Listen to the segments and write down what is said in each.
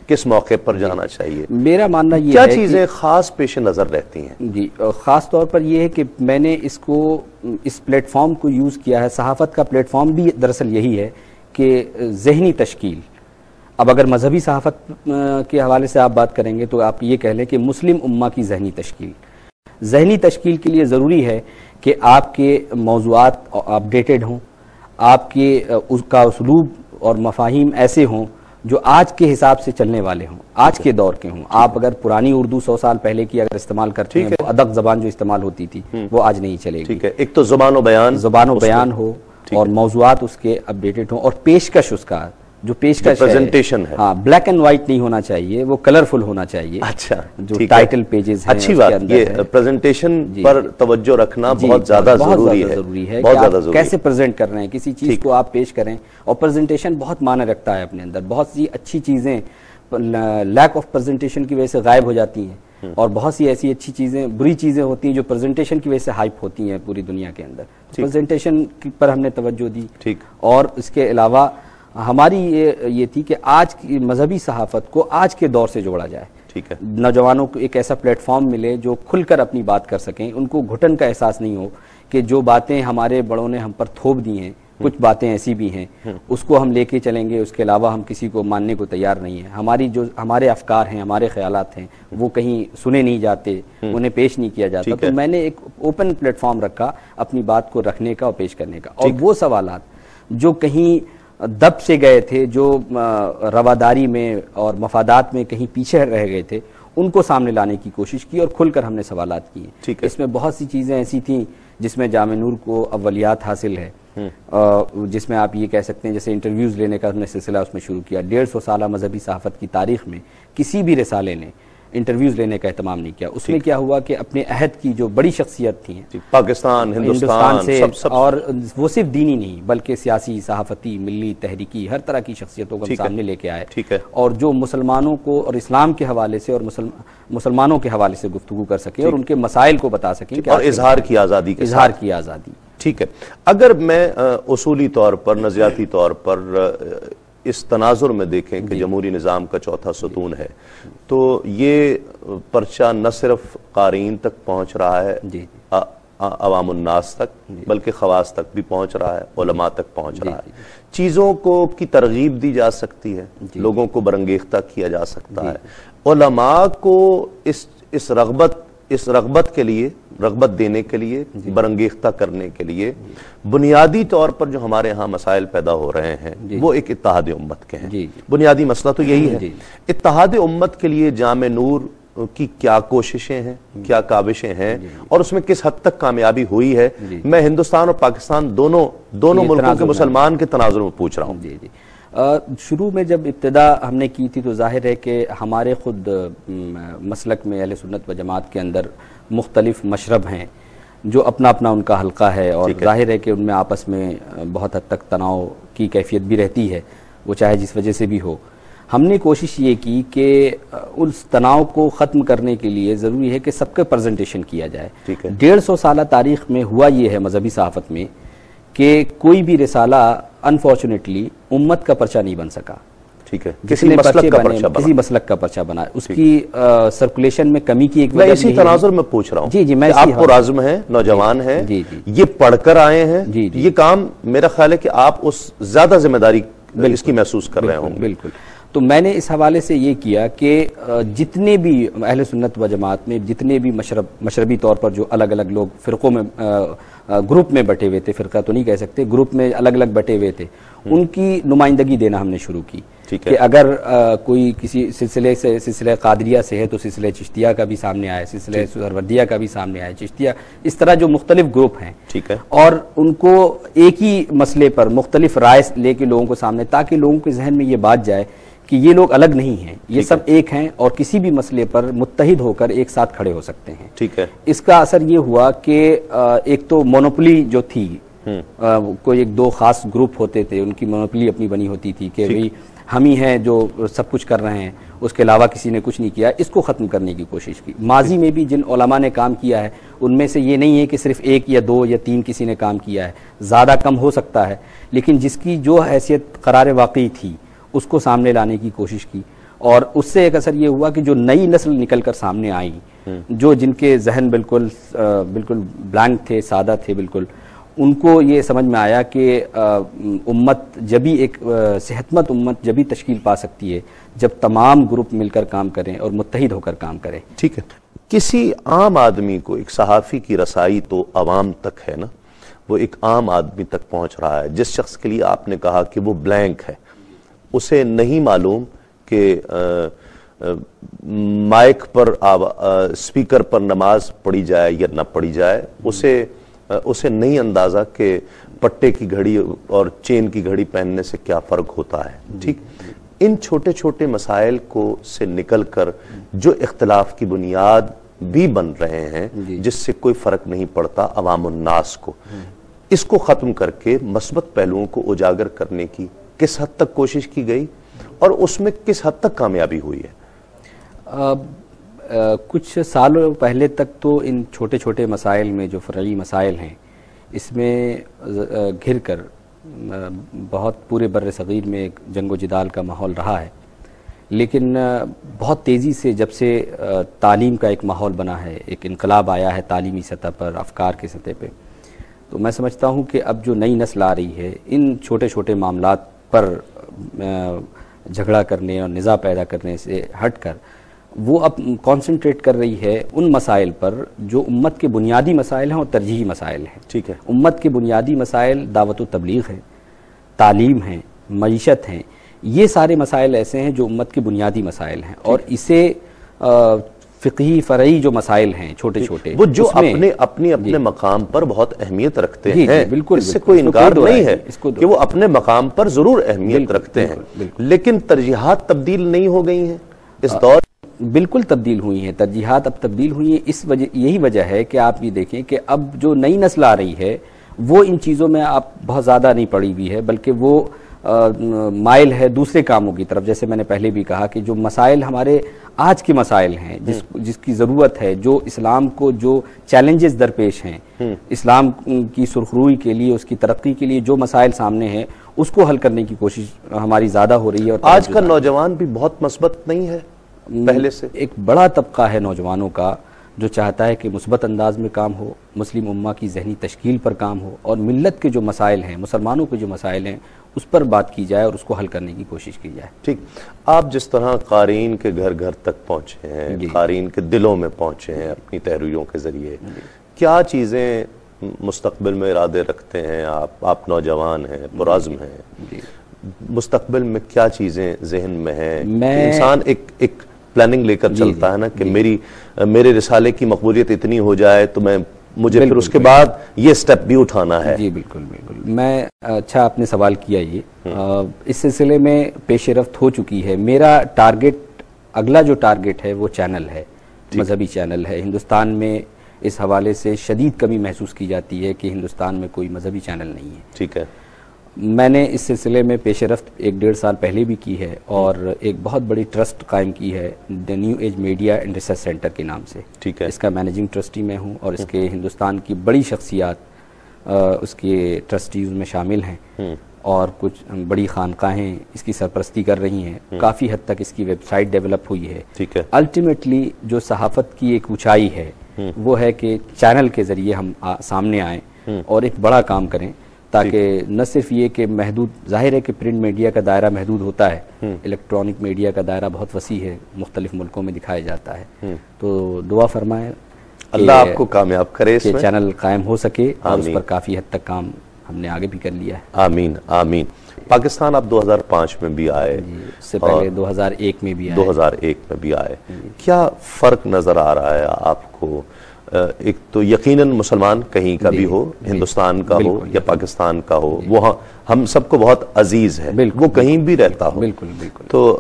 किस मौके पर जाना चाहिए? मेरा मानना ये क्या है चीजें खास पेश नजर रहती हैं? जी, खास तौर पर यह है कि मैंने इसको इस प्लेटफॉर्म को यूज किया है। सहाफत का प्लेटफॉर्म भी दरअसल यही है कि जहनी तश्कील। अब अगर मजहबी सहाफत के हवाले से आप बात करेंगे तो आप ये कह लें कि मुस्लिम उम्मा की जहनी तश्कील। जहनी तश्कील के लिए ज़रूरी है कि आपके मौज़ूआत अपडेटेड हों, आपके उसका उसलूब और मफाहिम ऐसे हों जो आज के हिसाब से चलने वाले हों, आज के दौर के हों। आप अगर पुरानी उर्दू 100 साल पहले की अगर इस्तेमाल करते हैं, वो अदक ज़बान जो इस्तेमाल होती थी वो आज नहीं चलेगी। ठीक है, एक तो ज़ुबान बयान हो और मौज़ूआत उसके अपडेटेड हों और पेशकश उसका जो पेशकश प्रेजेंटेशन है, हाँ, ब्लैक एंड व्हाइट नहीं होना चाहिए, वो कलरफुल होना चाहिए। अच्छा, जो टाइटल पेजेस हैं, अच्छी बात, ये प्रेजेंटेशन पर तवज्जो रखना बहुत ज्यादा जरूरी है। बहुत ज्यादा जरूरी। कैसे प्रेजेंट कर रहे हैं किसी चीज को आप पेश करें, और प्रेजेंटेशन बहुत मायने रखता है अपने अंदर। बहुत सी अच्छी चीजें लैक ऑफ प्रेजेंटेशन की वजह से गायब हो जाती हैं, और बहुत सी ऐसी अच्छी चीजें, बुरी चीजें होती हैं जो प्रेजेंटेशन की वजह से हाइप होती हैं पूरी दुनिया के अंदर। प्रेजेंटेशन पर हमने तवज्जो दी। ठीक। और इसके अलावा हमारी ये थी कि आज की मजहबी सहाफत को आज के दौर से जोड़ा जाए। ठीक है, नौजवानों को एक ऐसा प्लेटफॉर्म मिले जो खुलकर अपनी बात कर सकें, उनको घुटन का एहसास नहीं हो कि जो बातें हमारे बड़ों ने हम पर थोप दी हैं, कुछ बातें ऐसी भी हैं उसको हम लेके चलेंगे, उसके अलावा हम किसी को मानने को तैयार नहीं है। हमारे अफकार हैं, हमारे ख्यालात हैं, वो कहीं सुने नहीं जाते, उन्हें पेश नहीं किया जाता। तो मैंने एक ओपन प्लेटफॉर्म रखा अपनी बात को रखने का और पेश करने का। और वो सवालात जो कहीं दब से गए थे, जो रवादारी में और मफादात में कहीं पीछे रह गए थे, उनको सामने लाने की कोशिश की और खुलकर हमने सवालात किए। इसमें बहुत सी चीज़ें ऐसी थीं जिसमें जामे नूर को अव्वलियात हासिल है, जिसमें आप ये कह सकते हैं जैसे इंटरव्यूज़ लेने का हमने सिलसिला उसमें शुरू किया। 150 साल मजहबी सहाफ़त की तारीख में किसी भी रिसाले ने इंटरव्यूज़ लेने का एहतमाम नहीं किया। उसमें क्या हुआ कि अपने अहद की जो बड़ी शख्सियत थी पाकिस्तान, हिंदुस्तान से सब, और वो सिर्फ दीनी नहीं बल्कि सियासी, सहाफ़ती, मिली, तहरीकी, हर तरह की शख्सियतों को सामने लेके आए। ठीक है। और जो मुसलमानों को और इस्लाम के हवाले से और मुसलमानों के हवाले से गुफ्तगू कर सके और उनके मसाइल को बता सकें और इजहार की आज़ादी। ठीक है। अगर मैं उसूली तौर पर, नज़रियाती तौर पर इस तनाजुर में देखें कि जमहूरी निज़ाम का चौथा सुतून है, तो ये पर्चा न सिर्फ क़ारीन तक पहुँच रहा है, अवामुन्नास तक, बल्कि खवास तक भी पहुँच रहा है, उलमा तक पहुँच रहा है। चीज़ों को की तरगीब दी जा सकती है, लोगों को बरंगेख्ता किया जा सकता है। उलमा को इस रग़बत के लिए, रग़बत देने के लिए, बरंगेख्ता करने के लिए बुनियादी तौर पर जो हमारे यहाँ मसाइल पैदा हो रहे हैं वो एक इत्तेहाद उम्मत के हैं। बुनियादी मसला तो यही है। इत्तेहाद उम्मत के लिए जामे नूर की क्या कोशिशें हैं, क्या काविशें हैं, और उसमें किस हद तक कामयाबी हुई है, मैं हिंदुस्तान और पाकिस्तान दोनों मुल्कों के मुसलमान के तनाजुर में पूछ रहा हूँ। शुरू में जब इब्तिदा हमने की थी तो जाहिर है कि हमारे खुद मसलक में अहले सुन्नत व जमात के अंदर मुख्तलिफ मशरब हैं जो अपना अपना उनका हल्का है, और जाहिर है कि उनमें आपस में बहुत हद तक तनाव की कैफियत भी रहती है, वो चाहे जिस वजह से भी हो। हमने कोशिश ये की कि उस तनाव को ख़त्म करने के लिए ज़रूरी है कि सबका प्रेजेंटेशन किया जाए। 150 साल तारीख़ में हुआ ये है मजहबी सहाफ़त में कि कोई भी रिसाला अनफॉर्चुनेटली उम्मत का पर्चा नहीं बन सका। ठीक है, किसी मसलक का पर्चा बना, उसकी सर्कुलेशन में कमी की एक वजह इसी तनाजुर में पूछ रहा हूँ। जी, मैं आपको राज़म है, नौजवान है, ये पढ़कर आए हैं, ये काम मेरा ख्याल है कि आप उस ज्यादा जिम्मेदारी इसकी महसूस कर रहे होंगे। बिल्कुल। तो मैंने इस हवाले से ये किया कि जितने भी अहले सुन्नत व जमात में जितने भी मशरबी तौर पर जो अलग अलग लोग फ़िरक़ों में ग्रुप में बटे हुए थे, फ़िरक़ा तो नहीं कह सकते, ग्रुप में अलग अलग बटे हुए थे, उनकी नुमाइंदगी देना हमने शुरू की कि अगर कोई किसी सिलसिले कादरिया से है तो सिलसिले चिश्तिया का भी सामने आया, सिलसिले सुहरवर्दिया का भी सामने आया, चिश्तिया, इस तरह जो मुख्तलिफ ग्रुप हैं, ठीक है, और उनको एक ही मसले पर मुख्तलिफ राय लेके लोगों को सामने, ताकि लोगों के जहन में ये बात जाए कि ये लोग अलग नहीं हैं, ये सब एक हैं और किसी भी मसले पर मुत्तहिद होकर एक साथ खड़े हो सकते हैं। ठीक है। इसका असर ये हुआ कि एक तो मोनोपोली जो थी, कोई एक दो खास ग्रुप होते थे, उनकी मोनोपोली अपनी बनी होती थी कि भाई हम ही हैं जो सब कुछ कर रहे हैं, उसके अलावा किसी ने कुछ नहीं किया। इसको ख़त्म करने की कोशिश की। माजी में भी जिन उलमा ने काम किया है उनमें से ये नहीं है कि सिर्फ एक या दो या तीन किसी ने काम किया है, ज़्यादा कम हो सकता है, लेकिन जिसकी जो हैसियत करार वाकई थी उसको सामने लाने की कोशिश की। और उससे एक असर ये हुआ कि जो नई नस्ल निकल कर सामने आई, जो जिनके जहन बिल्कुल ब्लैंक थे, सादा थे बिल्कुल, उनको ये समझ में आया कि उम्मत जब भी एक सेहतमंद उम्मत जब भी तश्कील पा सकती है जब तमाम ग्रुप मिलकर काम करें और मुत्तहिद होकर काम करें। ठीक है, किसी आम आदमी को, एक सहाफ़ी की रसाई तो आवाम तक है ना, वो एक आम आदमी तक पहुंच रहा है। जिस शख्स के लिए आपने कहा कि वो ब्लैंक है, उसे नहीं मालूम कि माइक पर स्पीकर पर नमाज पढ़ी जाए या न पढ़ी जाए, उसे नहीं अंदाजा कि पट्टे की घड़ी और चेन की घड़ी पहनने से क्या फर्क होता है। ठीक, इन छोटे छोटे मसाइल को से निकलकर जो इख्तिलाफ की बुनियाद भी बन रहे हैं, जिससे कोई फर्क नहीं पड़ता अवामुन्नास को, इसको खत्म करके मस्बत पहलुओं को उजागर करने की किस हद तक कोशिश की गई और उसमें किस हद तक कामयाबी हुई है? कुछ सालों पहले तक तो इन छोटे छोटे मसाइल में जो फ़र्ई मसाइल हैं, इसमें घिर कर बहुत पूरे बर्र सग़ीर में एक जंगो जिदाल का माहौल रहा है। लेकिन बहुत तेज़ी से जब से तालीम का एक माहौल बना है, एक इनकलाब आया है तालीमी सतह पर, अफकार की सतह पे, तो मैं समझता हूँ कि अब जो नई नस्ल आ रही है, इन छोटे छोटे मामलात पर झगड़ा करने और निज़ा पैदा करने से हटकर वो अब कंसंट्रेट कर रही है उन मसाइल पर जो उम्मत के बुनियादी मसाइल हैं और तरजीही मसाइल हैं। ठीक है, उम्मत के बुनियादी मसाइल दावत व तबलीग है, तालीम है, मईशत हैं, ये सारे मसाइल ऐसे हैं जो उम्मत के बुनियादी मसाइल हैं। और इसे फ़िक़ही फ़रई जो मसाइल हैं छोटे छोटे, वो जो अपने मकाम पर बहुत अहमियत रखते हैं, बिल्कुल, इससे कोई इनकार नहीं है कि वो अपने मकाम पर जरूर अहमियत रखते हैं, लेकिन तरजीहात तब्दील नहीं हो गई हैं इस दौर। बिल्कुल तब्दील हुई हैं, तरजीहात अब तब्दील हुई हैं। इस वजह, यही वजह है कि आप ये देखें कि अब जो नई नस्ल आ रही है वो इन चीज़ों में आप बहुत ज़्यादा नहीं पड़ी हुई है, बल्कि वो माइल है दूसरे कामों की तरफ। जैसे मैंने पहले भी कहा कि जो मसाइल हमारे आज के मसाइल हैं, जिसकी ज़रूरत है, जो इस्लाम को जो चैलेंजेस दरपेश हैं, इस्लाम की सुरखरूई के लिए, उसकी तरक्की के लिए जो मसाइल सामने हैं, उसको हल करने की कोशिश हमारी ज़्यादा हो रही है। और आज का नौजवान भी बहुत मस्बत नहीं है पहले से। एक बड़ा तबका है नौजवानों का जो चाहता है कि मुस्बत अंदाज में काम हो, मुस्लिम उम्मा की जहनी तश्कील पर काम हो और मिल्लत के जो मसाइल हैं, मुसलमानों के जो मसाइल हैं, उस पर बात की जाए और उसको हल करने की कोशिश की जाए। ठीक, आप जिस तरह क़ारीन के घर घर तक पहुँचे हैं, क़ारीन के दिलों में पहुँचे हैं अपनी तहरीरों के ज़रिए, क्या चीज़ें मुस्तक़बिल में इरादे रखते हैं आप नौजवान हैं, पुराज़्म हैं, मुस्तक़बिल में क्या चीज़ें जहन में हैं? इंसान एक प्लानिंग लेकर चलता है ना कि मेरे रिसाले की मकबूलियत इतनी हो जाए तो मुझे फिर उसके बाद ये स्टेप भी उठाना है। जी बिल्कुल बिल्कुल। मैं अच्छा आपने सवाल किया ये, इस सिलसिले में पेशरफ्त हो चुकी है। मेरा टारगेट, अगला जो टारगेट है वो चैनल है, मजहबी चैनल है। हिंदुस्तान में इस हवाले से शदीद कमी महसूस की जाती है कि हिंदुस्तान में कोई मजहबी चैनल नहीं है। ठीक है, मैंने इस सिलसिले में पेशरफ्त 1-1.5 साल पहले भी की है और एक बहुत बड़ी ट्रस्ट कायम की है the new age media and research centre के नाम से। ठीक है, इसका मैनेजिंग ट्रस्टी मैं हूँ और इसके हिंदुस्तान की बड़ी शख्सियात उसके ट्रस्टीज में शामिल हैं और कुछ बड़ी खानकाहें इसकी सरपरस्ती कर रही हैं। काफ़ी हद तक इसकी वेबसाइट डेवलप हुई है। ठीक है, अल्टीमेटली जो सहाफ़त की एक ऊंचाई है वो है कि चैनल के ज़रिए हम सामने आएँ और एक बड़ा काम करें, ताकि न सिर्फ ये कि महदूद, जाहिर है कि प्रिंट मीडिया का दायरा महदूद होता है, इलेक्ट्रॉनिक मीडिया का दायरा बहुत वसी है, मुख्तलिफ मुल्कों में दिखाया जाता है। तो दुआ फरमाएं अल्लाह आपको कामयाब करे इसमें, चैनल कायम हो सके और उस पर काफ़ी हद तक काम हमने आगे भी कर लिया है। आमीन आमीन। पाकिस्तान आप 2005 में भी आए, उससे पहले 2001 में भी आए। 2001 में भी आए। क्या फ़र्क नज़र आ रहा है आपको? एक तो यकीनन मुसलमान कहीं का भी हो, हिंदुस्तान का हो या पाकिस्तान का हो, वो हम सबको बहुत अजीज है, वो कहीं भी रहता हो। बिल्कुल बिल्कुल। तो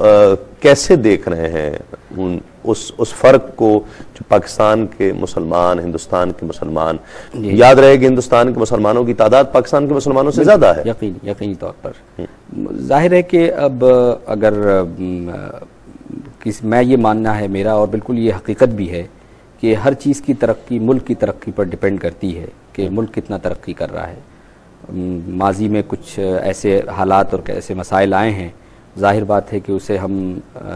कैसे देख रहे हैं उस फर्क को जो पाकिस्तान के मुसलमान, हिंदुस्तान के मुसलमान, याद रहे कि हिंदुस्तान के मुसलमानों की तादाद पाकिस्तान के मुसलमानों से ज्यादा है। यकीनी तौर पर जाहिर है कि अब अगर मैं ये मानना है मेरा, और बिल्कुल ये हकीकत भी है कि हर चीज़ की तरक्की मुल्क की तरक्की पर डिपेंड करती है कि मुल्क कितना तरक्की कर रहा है। माजी में कुछ ऐसे हालात और ऐसे मसाइल आए हैं जाहिर बात है कि उसे हम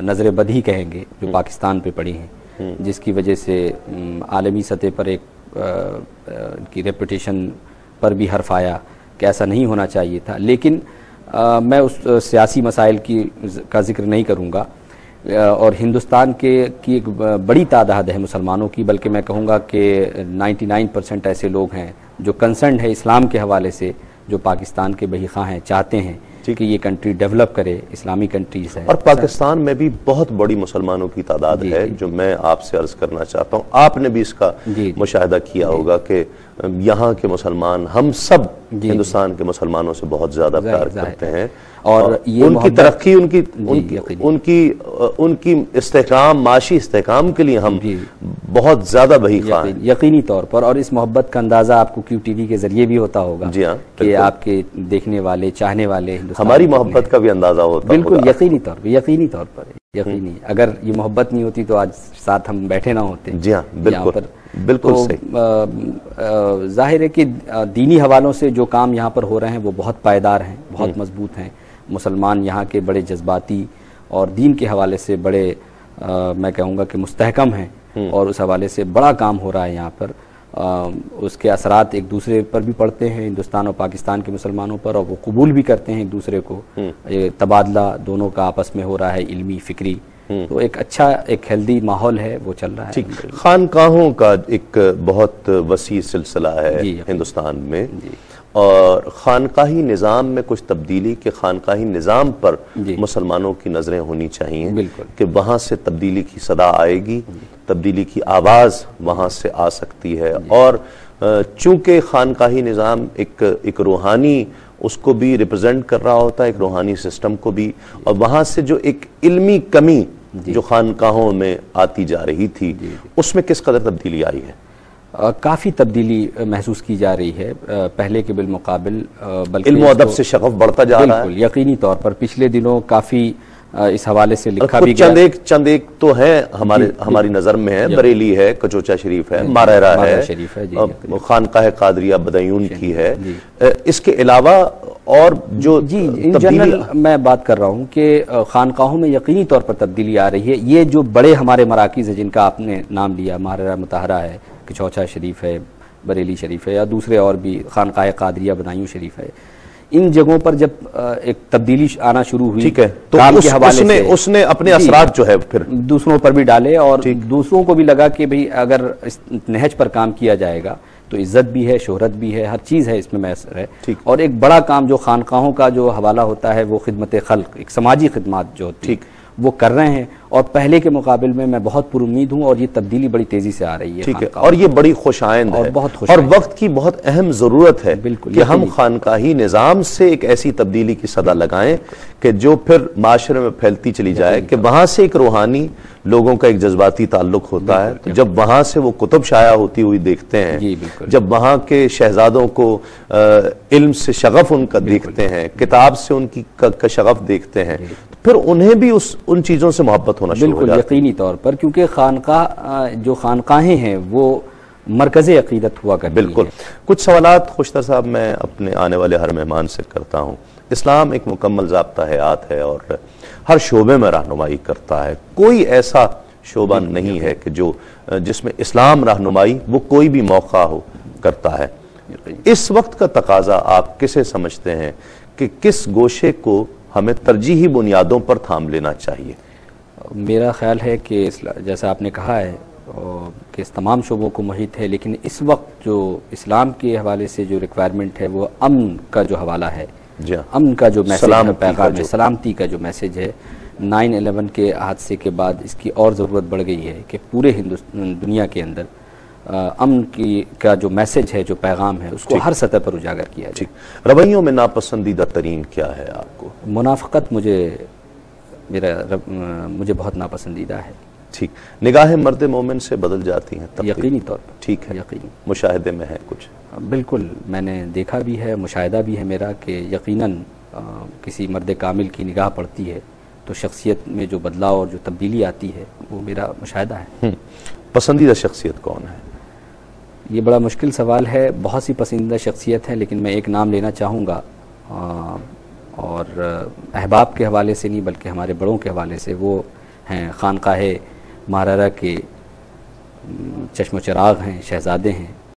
नज़र बद ही कहेंगे जो पाकिस्तान पे पड़ी हैं, जिसकी वजह से आलमी सतह पर एक की रेपुटेशन पर भी हर्फ आया कि ऐसा नहीं होना चाहिए था। लेकिन मैं उस सियासी मसाइल का जिक्र नहीं करूँगा, और हिंदुस्तान की एक बड़ी तादाद है मुसलमानों की, बल्कि मैं कहूँगा कि 99% ऐसे लोग हैं जो कंसर्न है इस्लाम के हवाले से, जो पाकिस्तान के बहीखा हैं, चाहते हैं कि ये कंट्री डेवलप करे, इस्लामी कंट्रीज है। और पाकिस्तान में भी बहुत बड़ी मुसलमानों की तादाद है, जो मैं आपसे अर्ज करना चाहता हूँ, आपने भी इसका मुशाहिदा किया होगा कि यहाँ के मुसलमान, हम सब हिंदुस्तान के मुसलमानों से बहुत ज्यादा प्यार करते हैं, और ये उनकी तरक्की, उनकी इस्तेहकाम, माशी इस्तेहकाम के लिए हम बहुत ज्यादा बहीखा हैं यकीनी तौर पर। और इस मोहब्बत का अंदाजा आपको QTV के जरिए भी होता होगा। जी हाँ, कि आपके देखने वाले, चाहने वाले हमारी मोहब्बत का भी अंदाजा होता है। बिल्कुल, यकीनी तौर पर यकीनी। अगर ये मोहब्बत नहीं होती तो आज साथ हम बैठे ना होते। जी हाँ, बिल्कुल बिल्कुल सही। जाहिर है कि दीनी हवालों से जो काम यहाँ पर हो रहे हैं वो बहुत पायदार हैं, बहुत मजबूत हैं। मुसलमान यहाँ के बड़े जज्बाती और दीन के हवाले से बड़े मैं कहूँगा कि मुस्तहकम हैं, और उस हवाले से बड़ा काम हो रहा है यहाँ पर। उसके असरात एक दूसरे पर भी पड़ते हैं, हिंदुस्तान और पाकिस्तान के मुसलमानों पर, और वो कबूल भी करते हैं एक दूसरे को। ये तबादला दोनों का आपस में हो रहा है, इल्मी फिक्री, तो एक अच्छा, एक हेल्दी माहौल है, वो चल रहा है। खानकाहों का एक बहुत वसी सिलसिला है हिंदुस्तान में, और खानकाही निज़ाम में कुछ तब्दीली के खानकाही निज़ाम पर मुसलमानों की नज़रें होनी चाहिए कि वहाँ से तब्दीली की सदा आएगी, तब्दीली की आवाज़ वहाँ से आ सकती है। और चूँकि खानकाही निज़ाम एक रूहानी उसको भी रिप्रेजेंट कर रहा होता है, एक रूहानी सिस्टम को भी, और वहाँ से जो एक इल्मी कमी जो खानकाहों में आती जा रही थी, उसमें किस कदर तब्दीली आई है? काफ़ी तब्दीली महसूस की जा रही है पहले के बिलमुकाबिल, बल्कि इल्म अदब से शगफ बढ़ता जा रहा है। बिल्कुल, यकीनी तौर पर पिछले दिनों काफ़ी इस हवाले से लिखा भी गया। चंद एक तो है हमारी नज़र में है, बरेली है, कचोचा शरीफ है, मारहरा है, खानकाह कादरिया बदायून की है। इसके अलावा और जो इन जनरल मैं बात कर रहा हूँ कि खानकाहों में यकीनी तौर पर तब्दीली आ रही है। ये जो बड़े हमारे मराकिज़ है जिनका आपने नाम लिया, मारहरा मुताहरा है, कचौचा शरीफ है, बरेली शरीफ है, या दूसरे और भी खानकाह कादरिया बदायूं शरीफ है, इन जगहों पर जब एक तब्दीली आना शुरू हुई, ठीक है, तो के हवाले उसने अपने असरात जो है फिर दूसरों पर भी डाले, और दूसरों को भी लगा कि भाई अगर इस नहज पर काम किया जाएगा तो इज्जत भी है, शोहरत भी है, हर चीज़ है इसमें मैसर है। और एक बड़ा काम जो खानकाहों का जो हवाला होता है वो खिदमत खल्क, एक समाजी खिदमत जो होती है वो कर रहे हैं, और पहले के मुकाबले में मैं बहुत पुरुम्मीद हूँ, और ये तब्दीली बड़ी तेजी से आ रही है। ठीक है, और ये बड़ी खुशाइंद है, और वक्त की बहुत अहम जरूरत है कि हम खानकाही निज़ाम से एक ऐसी तब्दीली की सदा लगाएं कि जो फिर माशरे में फैलती चली जाए, कि वहां से एक रूहानी लोगों का एक जज्बाती ताल्लुक होता है। तो जब वहां से वो कुतुब शाया होती हुई देखते हैं, जब वहां के शहजादों को इल्म से शगफ उनका देखते हैं, किताब से उनकी का शगफ देखते हैं, फिर उन्हें भी उन चीज़ों से मोहब्बत होना शुरू हो जाती है। यकीनी तौर पर, क्योंकि जो खानकाहें हैं वो मरकज़े अक़ीदत हुआ करती हैं। बिल्कुल। कुछ सवालात खुशतर साहब मैं अपने आने वाले हर मेहमान से करता हूँ। इस्लाम एक मुकम्मल ज़ाब्ता हयात है और हर शोबे में रहनुमाई करता है। कोई ऐसा शोबा नहीं है कि जिसमें इस्लाम रहनुमाई वो कोई भी मौका हो करता है। इस वक्त का तकाजा आप किसे समझते हैं कि किस गोशे को हमें तरजीही बुनियादों पर थाम लेना चाहिए? मेरा ख्याल है कि जैसा आपने कहा है कि इस तमाम शोबों को मुहित है, लेकिन इस वक्त जो इस्लाम के हवाले से जो रिक्वायरमेंट है वो अमन का जो हवाला है, अमन का जो मैसेज है, पैगाम है, सलामती का जो मैसेज है, 9/11 के हादसे के बाद इसकी और ज़रूरत बढ़ गई है कि पूरे दुनिया के अंदर अमन का जो मैसेज है, जो पैगाम है, उसको हर सतह पर उजागर किया जाए। रवैयों में नापसंदीदा तरीन क्या है आपको? मुनाफिकत मुझे बहुत नापसंदीदा है। ठीक, निगाहें मर्द मोमिन से बदल जाती हैं यकीनी तौर पर। ठीक है, यकीनी मुशाहिदे में है कुछ? बिल्कुल, मैंने देखा भी है, मुशाहिदा भी है मेरा कि यकीनन किसी मर्द कामिल की निगाह पड़ती है तो शख्सियत में जो बदलाव और जो तब्दीली आती है वो मेरा मुशाहिदा है। पसंदीदा शख्सियत कौन है? ये बड़ा मुश्किल सवाल है, बहुत सी पसंदीदा शख्सियत है, लेकिन मैं एक नाम लेना चाहूँगा। और अहबाब के हवाले से नहीं बल्कि हमारे बड़ों के हवाले से। वो हैं खानकाह महारारा के चश्म चिराग हैं, शहजादे हैं।